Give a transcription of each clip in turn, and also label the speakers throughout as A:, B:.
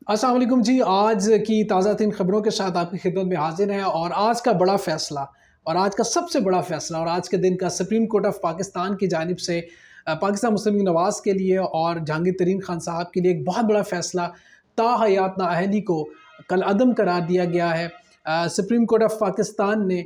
A: अस्सलाम वालेकुम जी। आज की ताज़ा तरीन खबरों के साथ आपकी खिदमत में हाजिर हैं और आज का बड़ा फ़ैसला और आज का सबसे बड़ा फ़ैसला और आज के दिन का सुप्रीम कोर्ट ऑफ पाकिस्तान की जानिब से पाकिस्तान मुस्लिम लीग नवाज़ के लिए और जहांगीर तरीन खान साहब के लिए एक बहुत बड़ा फ़ैसला ताहयात नाअहली को कल अदम करार दिया गया है। सुप्रीम कोर्ट ऑफ पाकिस्तान ने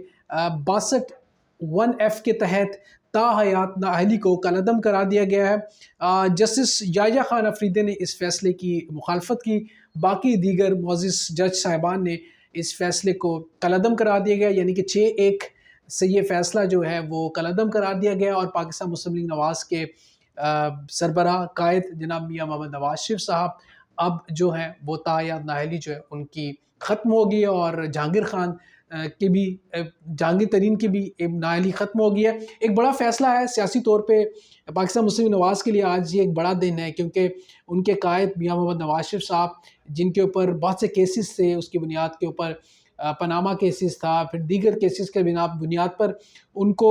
A: 62(1)(f) के तहत ताहयात नाअहली को कलअदम करा दिया गया है। जस्टिस याहिया खान अफरीदी ने इस फैसले की मुखालफत की। बाकी दीगर मोअज़्ज़िज़ जज साहिबान ने इस फैसले को कलअदम करा दिया गया, यानी कि 6-1 से ये फैसला जो है वो कलअदम करार दिया गया और पाकिस्तान मुस्लिम लीग नवाज़ के सरबराह कायद जनाब मियां मोहम्मद नवाज शरीफ साहब अब जो है वो ताहयात नाअहली जो है उनकी ख़त्म होगी और जहांगीर खान की भी जहांगीर तरीन की भी नाअहली ख़त्म हो गई है। एक बड़ा फ़ैसला है सियासी तौर पे पाकिस्तान मुस्लिम लीग नवाज़ के लिए। आज ये एक बड़ा दिन है क्योंकि उनके कायद मियां मोहम्मद नवाज शरीफ साहब, जिनके ऊपर बहुत से केसेस थे, उसकी बुनियाद के ऊपर पनामा केसेस था, फिर दीगर केसेस के बुनियाद पर उनको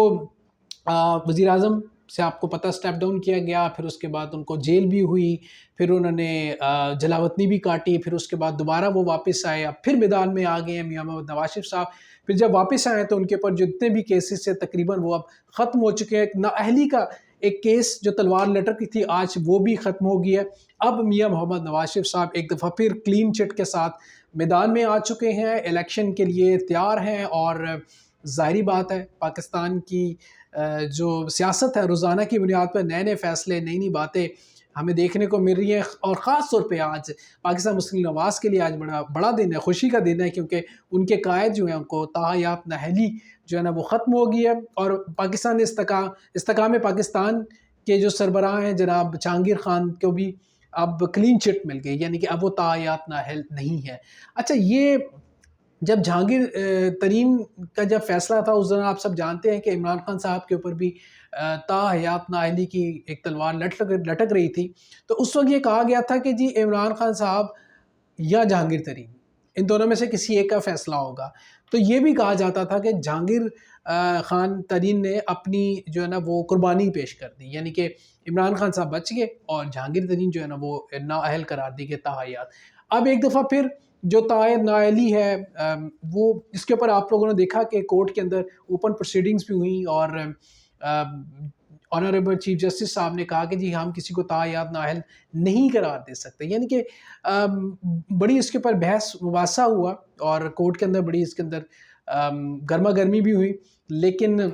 A: वज़ीर आज़म से आपको पता स्टेप डाउन किया गया, फिर उसके बाद उनको जेल भी हुई, फिर उन्होंने जलावतनी भी काटी, फिर उसके बाद दोबारा वो वापस आए, अब फिर मैदान में आ गए हैं मियां मोहम्मद नवाज शरीफ साहब। फिर जब वापस आए तो उनके ऊपर जितने भी केसेस थे तकरीबन वो अब ख़त्म हो चुके हैं। नाअहली का एक केस जो तलवार लटक की थी आज वो भी ख़त्म हो गई है। अब मियां मोहम्मद नवाज शरीफ साहब एक दफ़ा फिर क्लीन चिट के साथ मैदान में आ चुके हैं, इलेक्शन के लिए तैयार हैं और ज़ाहिरी बात है पाकिस्तान की जो सियासत है रोज़ाना की बुनियाद पर नए नए फ़ैसले, नई नई बातें हमें देखने को मिल रही हैं और ख़ास तौर पे आज पाकिस्तान मुस्लिम लीग नवाज़ के लिए आज बड़ा दिन है, खुशी का दिन है क्योंकि उनके कायद जो हैं उनको ताहयात नाअहली जो है ना वो ख़त्म हो गई है और पाकिस्तान इस्तेकाम पाकिस्तान के जो सरबराह हैं जनाब जहांगीर खान को भी अब क्लीन चिट मिल गई, यानी कि अब वो ताहयात नाअहल नहीं है। अच्छा, ये जब जहांगीर तरीन का जब फैसला था उस दौरान आप सब जानते हैं कि इमरान खान साहब के ऊपर भी ताहयात नाअहली की एक तलवार लटक रही थी। तो उस वक्त ये कहा गया था कि जी इमरान खान साहब या जहांगीर तरीन, इन दोनों में से किसी एक का फैसला होगा। तो ये भी कहा जाता था कि जहांगीर खान तरीन ने अपनी जो है ना वो कुर्बानी पेश कर दी, यानी कि इमरान खान साहब बच गए और जहांगीर तरीन जो है ना वो नाअहल करार दी गई ताहयात। अब एक दफ़ा फिर जो ताहयात नाअहली है वो इसके ऊपर आप लोगों ने देखा कि कोर्ट के अंदर ओपन प्रोसीडिंग्स भी हुई और ऑनरेबल चीफ जस्टिस साहब ने कहा कि जी हम किसी को ताहयात नाअहल नहीं करार दे सकते, यानी कि बड़ी इसके ऊपर बहस मुबासा हुआ और कोर्ट के अंदर बड़ी इसके अंदर गर्मा गर्मी भी हुई। लेकिन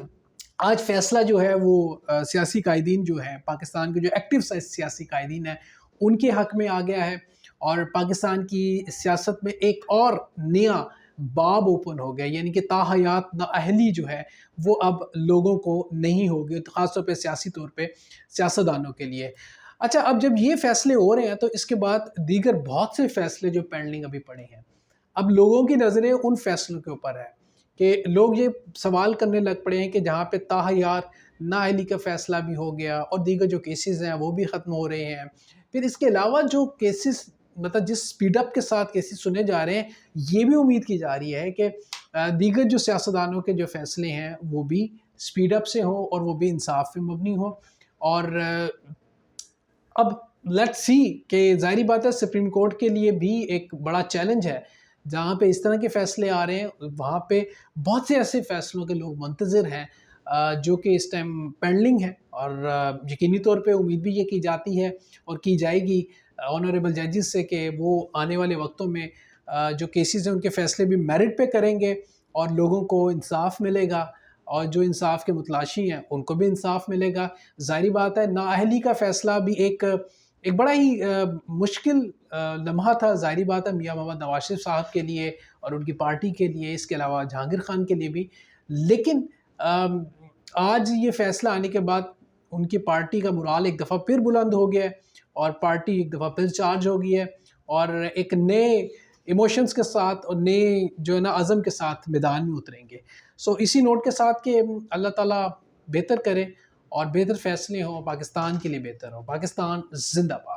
A: आज फैसला जो है वो सियासी कायदीन जो है पाकिस्तान के जो एक्टिव सियासी कायदीन है उनके हक में आ गया है और पाकिस्तान की सियासत में एक और नया बाब ओपन हो गया, यानी कि ताहयात नाअहली जो है वो अब लोगों को नहीं होगी, तो ख़ासतौर पे सियासी तौर पे सियासतदानों के लिए। अच्छा, अब जब ये फैसले हो रहे हैं तो इसके बाद दीगर बहुत से फैसले जो पेंडिंग अभी पड़े हैं, अब लोगों की नज़रें उन फैसलों के ऊपर है कि लोग ये सवाल करने लग पड़े हैं कि जहाँ पे ताहयात नाअहली का फ़ैसला भी हो गया और दीगर जो केसेस हैं वो भी ख़त्म हो रहे हैं, फिर इसके अलावा जो केसेस मतलब जिस स्पीड अप के साथ केसेस सुने जा रहे हैं, ये भी उम्मीद की जा रही है कि दीगर जो सियासतदानों के जो फ़ैसले हैं वो भी स्पीड अप से हों और वो भी इंसाफ पे मबनी हों। और अब लेट्स सी कि ज़ाहिरी बात है सुप्रीम कोर्ट के लिए भी एक बड़ा चैलेंज है, जहाँ पे इस तरह के फ़ैसले आ रहे हैं वहाँ पे बहुत से ऐसे फ़ैसलों के लोग मुंतज़िर हैं जो कि इस टाइम पेंडिंग है और यकीनी तौर पे उम्मीद भी ये की जाती है और की जाएगी ऑनरेबल जजेस से कि वो आने वाले वक्तों में जो केसेस हैं उनके फ़ैसले भी मेरिट पे करेंगे और लोगों को इंसाफ मिलेगा और जो इंसाफ के मुतलाशी हैं उनको भी इंसाफ मिलेगा। ज़ाहिरी बात है नाअहली का फ़ैसला भी एक एक बड़ा ही मुश्किल लम्हा था, ज़ाहिरी बात है मियां मोहम्मद नवाज शरीफ साहब के लिए और उनकी पार्टी के लिए, इसके अलावा जहांगीर खान के लिए भी। लेकिन आज ये फ़ैसला आने के बाद उनकी पार्टी का मोराल एक दफ़ा फिर बुलंद हो गया है और पार्टी एक दफ़ा फिर चार्ज हो गई है और एक नए इमोशंस के साथ और नए जो है ना अज़म के साथ मैदान में उतरेंगे। सो इसी नोट के साथ कि अल्लाह ताला बेहतर करे और बेहतर फ़ैसले हों, पाकिस्तान के लिए बेहतर हो। पाकिस्तान ज़िंदाबाद।